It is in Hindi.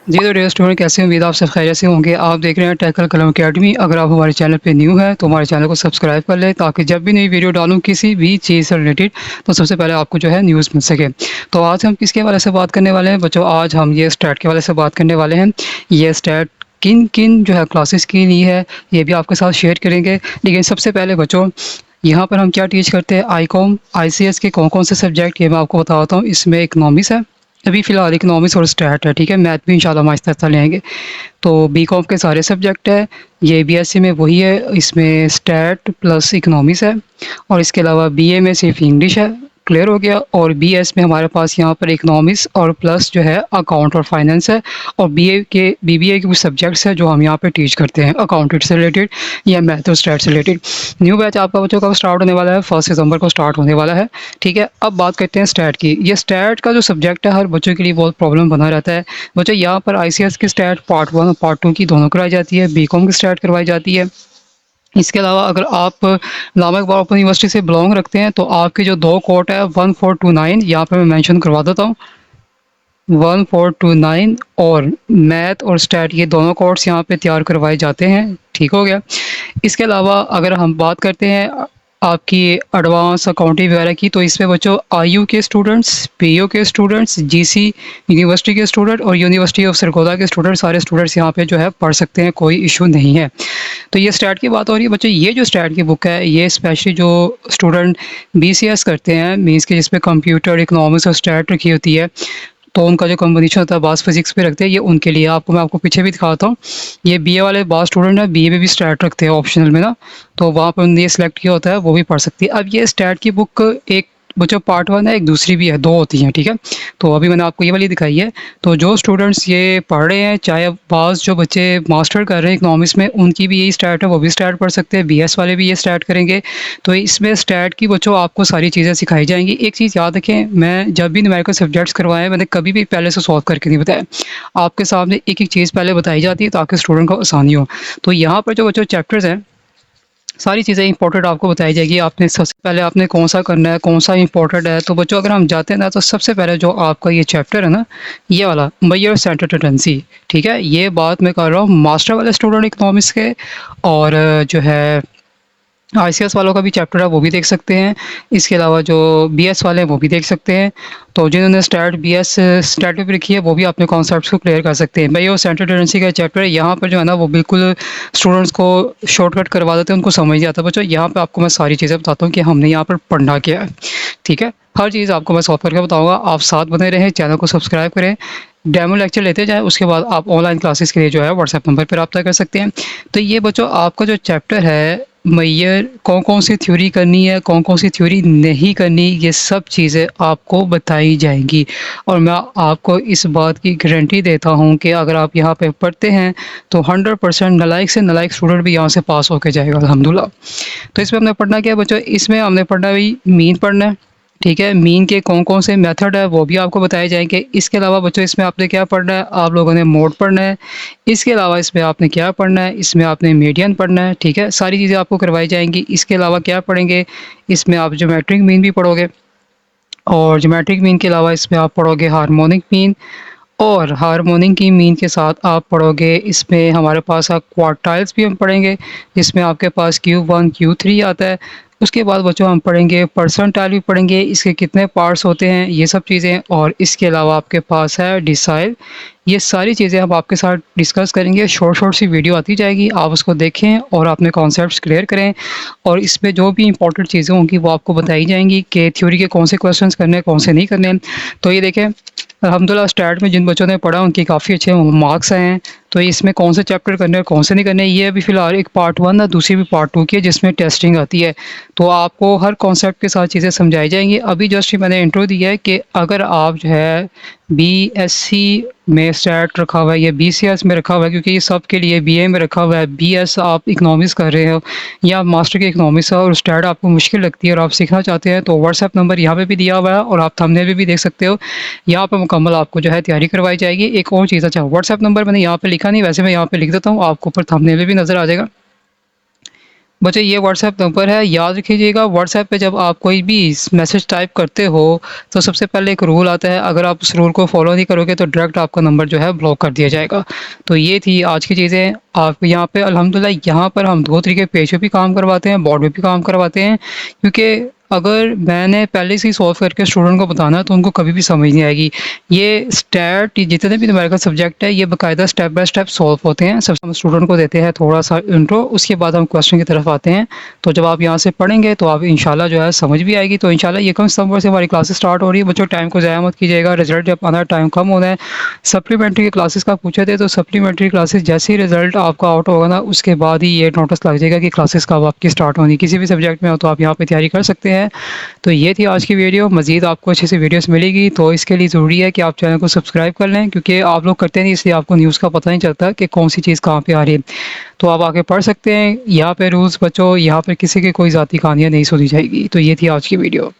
जी तो डियर स्टूडेंट, कैसे उम्मीद आप सब खैरियत से होंगे। आप देख रहे हैं टेकल कलम अकेडमी। अगर आप हमारे चैनल पे न्यू है तो हमारे चैनल को सब्सक्राइब कर लें, ताकि जब भी नई वीडियो डालूं किसी भी चीज़ से रिलेटेड तो सबसे पहले आपको जो है न्यूज़ मिल सके। तो आज हम किसके हवाले से बात करने वाले हैं बच्चों? आज हम ये स्टैट के हवाले से बात करने वाले हैं। ये स्टैट किन किन जो है क्लासेस के लिए है, ये भी आपके साथ शेयर करेंगे। लेकिन सबसे पहले बच्चों, यहाँ पर हम क्या टीच करते हैं, आईकॉम आईसीएस के कौन कौन से सब्जेक्ट, ये मैं आपको बताता हूँ। इसमें इकनॉमिक्स है, अभी फ़िलहाल इकनॉमिक्स और स्टैट है, ठीक है। मैथ भी इंशाल्लाह हम आहिस्ता-आहिस्ता ले आएँगे। तो बीकॉम के सारे सब्जेक्ट है, ये बीएससी में वही है, इसमें स्टैट प्लस इकनॉमिक्स है। और इसके अलावा बीए में सिर्फ इंग्लिश है, क्लियर हो गया। और बीएस में हमारे पास यहाँ पर इकनॉमिक्स और प्लस जो है अकाउंट और फाइनेंस है। और बीए के बीबीए के कुछ सब्जेक्ट्स हैं जो हम यहाँ पे टीच करते हैं, अकाउंटेंट से रिलेटेड या मैथ और स्टैट से रिलेटेड। न्यू बैच आपका बच्चों का स्टार्ट होने वाला है, 1 सितंबर को स्टार्ट होने वाला है, ठीक है। अब बात करते हैं स्टैट की। ये स्टैट का जो सब्जेक्ट है हर बच्चों के लिए बहुत प्रॉब्लम बना रहता है बच्चों। यहाँ पर आईसीएस की स्टैट पार्ट 1 और पार्ट 2 की दोनों करवाई जाती है, बीकॉम की स्टैट करवाई जाती है। इसके अलावा अगर आप इस्लामाबाद ओपन यूनिवर्सिटी से बिलोंग रखते हैं तो आपके जो दो कोर्ट है 1429, यहाँ पे मैं मेंशन करवा देता हूँ। 1429 और मैथ और स्टैट, ये दोनों कोर्स यहाँ पे तैयार करवाए जाते हैं, ठीक हो गया। इसके अलावा अगर हम बात करते हैं आपकी एडवांस अकाउंटिंग वगैरह की, तो इसमें बच्चों आईयू के स्टूडेंट्स, पीयू के स्टूडेंट्स, जीसी यूनिवर्सिटी के स्टूडेंट और यूनिवर्सिटी ऑफ सरगोदा के स्टूडेंट, सारे स्टूडेंट्स यहाँ पे जो है पढ़ सकते हैं, कोई इशू नहीं है। तो ये स्टैट की बात हो रही है बच्चों। ये जो स्टैट की बुक है, ये स्पेशली जो स्टूडेंट बीसीएस करते हैं, मीन्स के जिसमें कंप्यूटर इकोनॉमिक्स और स्टैट रखी होती है, तो उनका जो कॉम्बिनेशन होता है बास फिजिक्स पे रखते हैं, ये उनके लिए। मैं आपको पीछे भी दिखाता हूँ। ये बीए वाले बास स्टूडेंट है, बीए में भी स्टैट रखते हैं ऑप्शनल में ना, तो वहाँ पर उन्होंने ये सिलेक्ट किया होता है, वो भी पढ़ सकती है। अब ये स्टैट की बुक एक बच्चों पार्ट 1 है, एक दूसरी भी है, 2 होती हैं, ठीक है। तो अभी मैंने आपको ये वाली दिखाई है। तो जो स्टूडेंट्स ये पढ़ रहे हैं, चाहे बास जो बच्चे मास्टर कर रहे हैं इकोनॉमिक्स में, उनकी भी यही स्टैट है, वो भी स्टैट पढ़ सकते हैं। बीएस वाले भी ये स्टैट करेंगे। तो इसमें स्टैट की बच्चों आपको सारी चीज़ें सिखाई जाएंगी। एक चीज़ याद रखें, मैं जब भी न्यूमेरिकल सब्जेक्ट्स करवाए, मैंने कभी भी पहले से सॉल्व करके नहीं बताया। आपके सामने एक एक चीज़ पहले बताई जाती है ताकि स्टूडेंट को आसानी हो। तो यहाँ पर जो बच्चों चैप्टर्स हैं, सारी चीज़ें इंपॉर्टेंट आपको बताई जाएगी। आपने सबसे पहले आपने कौन सा करना है, कौन सा इंपॉर्टेंट है। तो बच्चों अगर हम जाते हैं ना, तो सबसे पहले जो आपका ये चैप्टर है ना, ये वाला मेजर सेंटर टेंडेंसी, ठीक है। ये बात मैं कर रहा हूँ मास्टर वाले स्टूडेंट इकोनॉमिक्स के। और जो है आईसीएस वालों का भी चैप्टर है, वो भी देख सकते हैं। इसके अलावा जो बीएस वाले हैं वो भी देख सकते हैं। तो जिन्होंने स्टैट बीएस स्टैट पे लिखी है, वो भी अपने कॉन्सेप्ट्स को क्लियर कर सकते हैं। भाई वो सेंट्रल टेंडेंसी का चैप्टर है, यहाँ पर जो है ना वो बिल्कुल स्टूडेंट्स को शॉर्टकट करवा देते हैं, उनको समझ नहीं आता। बच्चों यहाँ पे आपको मैं सारी चीज़ें बताता हूँ कि हमने यहाँ पर पढ़ना क्या है, ठीक है। हर चीज़ आपको मैं सॉल्व करके बताऊँगा। आप साथ बने रहें, चैनल को सब्सक्राइब करें, डेमो लेक्चर लेते जाएँ। उसके बाद आप ऑनलाइन क्लासेस के लिए जो है व्हाट्सएप नंबर पर रब्ता कर सकते हैं। तो ये बच्चों आपका जो चैप्टर है मैयर, कौन कौन सी थ्योरी करनी है, कौन कौन सी थ्योरी नहीं करनी, ये सब चीज़ें आपको बताई जाएंगी। और मैं आपको इस बात की गारंटी देता हूँ कि अगर आप यहाँ पे पढ़ते हैं तो 100% नालायक से नालायक स्टूडेंट भी यहाँ से पास होकर जाएगा अल्हम्दुलिल्लाह। तो इसमें हमने पढ़ना क्या है बच्चों? इसमें हमने पढ़ना भाई मीन पढ़ना है, ठीक है। मीन के कौन कौन से मेथड है वो भी आपको बताए जाएंगे। इसके अलावा बच्चों इसमें आपने क्या पढ़ना है, आप लोगों ने मोड पढ़ना है। इसके अलावा इसमें आपने क्या पढ़ना है, इसमें आपने मीडियन पढ़ना है, ठीक है। सारी चीज़ें आपको करवाई जाएंगी। इसके अलावा क्या पढ़ेंगे, इसमें आप ज्योमेट्रिक मीन भी पढ़ोगे, और ज्योमेट्रिक मीन के अलावा इसमें आप पढ़ोगे हार्मोनिक मीन। और हार्मोनिक की मीन के साथ आप पढ़ोगे, इसमें हमारे पास क्वार्टाइल्स भी हम पढ़ेंगे, जिसमें आपके पास Q1 Q3 आता है। उसके बाद बच्चों हम पढ़ेंगे परसेंटाइल भी पढ़ेंगे, इसके कितने पार्ट्स होते हैं, ये सब चीज़ें। और इसके अलावा आपके पास है डिसाइल। ये सारी चीज़ें हम आपके साथ डिस्कस करेंगे। शॉर्ट सी वीडियो आती जाएगी, आप उसको देखें और अपने कॉन्सेप्ट्स क्लियर करें। और इसमें जो भी इंपॉर्टेंट चीज़ें होंगी वो आपको बताई जाएंगी कि थ्योरी के कौन से क्वेश्चंस करने हैं, कौन से नहीं करने हैं। तो ये देखें, अल्हम्दुलिल्लाह स्टैट में जिन बच्चों ने पढ़ा उनके काफ़ी अच्छे मार्क्स आए हैं। तो इसमें कौन से चैप्टर करने हैं, कौन से नहीं करने, ये अभी फ़िलहाल एक पार्ट 1 है, दूसरी भी पार्ट 2 की है जिसमें टेस्टिंग आती है। तो आपको हर कॉन्सेप्ट के साथ चीज़ें समझाई जाएंगी। अभी जस्ट मैंने इंट्रो दिया है कि अगर आप जो है बीएससी में स्टैट रखा हुआ है या बीसीएस में रखा हुआ है, क्योंकि ये सब के लिए बीए में रखा हुआ है, बीएस आप इकोनॉमिक्स कर रहे हो या मास्टर के इकोनॉमिक्स है और स्टैट आपको मुश्किल लगती है और आप सीखना चाहते हैं, तो व्हाट्सएप नंबर यहाँ पे भी दिया हुआ है और आप थंबनेल पे भी देख सकते हो। यहाँ पे मुकम्मल आपको जो है तैयारी करवाई जाएगी। एक और चीज़, अच्छा व्हाट्सएप नंबर मैंने यहाँ पे लिखा नहीं, वैसे मैं यहाँ पे लिख देता हूँ, आपको ऊपर थंबनेल पे भी नज़र आ जाएगा। बच्चों ये व्हाट्सएप नंबर है, याद रखिएगा। व्हाट्सएप पे जब आप कोई भी मैसेज टाइप करते हो तो सबसे पहले एक रूल आता है, अगर आप उस रूल को फॉलो नहीं करोगे तो डायरेक्ट आपका नंबर जो है ब्लॉक कर दिया जाएगा। तो ये थी आज की चीज़ें। आप यहाँ पे अल्हम्दुलिल्लाह यहाँ पर हम 2 तरीके पेज पे भी काम करवाते हैं, बोर्ड पे भी काम करवाते हैं, क्योंकि अगर मैंने पहले से ही सॉल्व करके स्टूडेंट को बताना है तो उनको कभी भी समझ नहीं आएगी। ये स्टैट जितने भी न्यूमेरिकल सब्जेक्ट है ये बाकायदा स्टेप बाय स्टेप सॉल्व होते हैं। सबसे हम स्टूडेंट को देते हैं थोड़ा सा इंट्रो, उसके बाद हम क्वेश्चन की तरफ आते हैं। तो जब आप यहाँ से पढ़ेंगे तो आप इंशाल्लाह जो है समझ भी आएगी। तो इंशाल्लाह ये कम सितंबर से हमारी क्लासेस स्टार्ट हो रही है। बच्चों टाइम को ज़ाया मत कीजिएगा, रिजल्ट जब आना है टाइम कम होना है। सप्लीमेंट्री की क्लासेस का पूछे थे तो सप्लीमेंट्री क्लासेस जैसे ही रिजल्ट आपका आउट होगा ना उसके बाद ही ये नोटिस लग जाएगा कि क्लासेस कब आपकी स्टार्ट होनी। किसी भी सब्जेक्ट में हो तो आप यहाँ पे तैयारी कर सकते हैं। तो ये थी आज की वीडियो। मज़ीद आपको अच्छी सी वीडियोस मिलेगी तो इसके लिए ज़रूरी है कि आप चैनल को सब्सक्राइब कर लें, क्योंकि आप लोग करते नहीं इसलिए आपको न्यूज़ का पता नहीं चलता कि कौन सी चीज़ कहाँ पे आ रही है। तो आप आके पढ़ सकते हैं। यहाँ पे रूल्स बच्चों, यहाँ पे किसी की कोई ज़ाती कहानियाँ नहीं सुनी जाएगी। तो ये थी आज की वीडियो।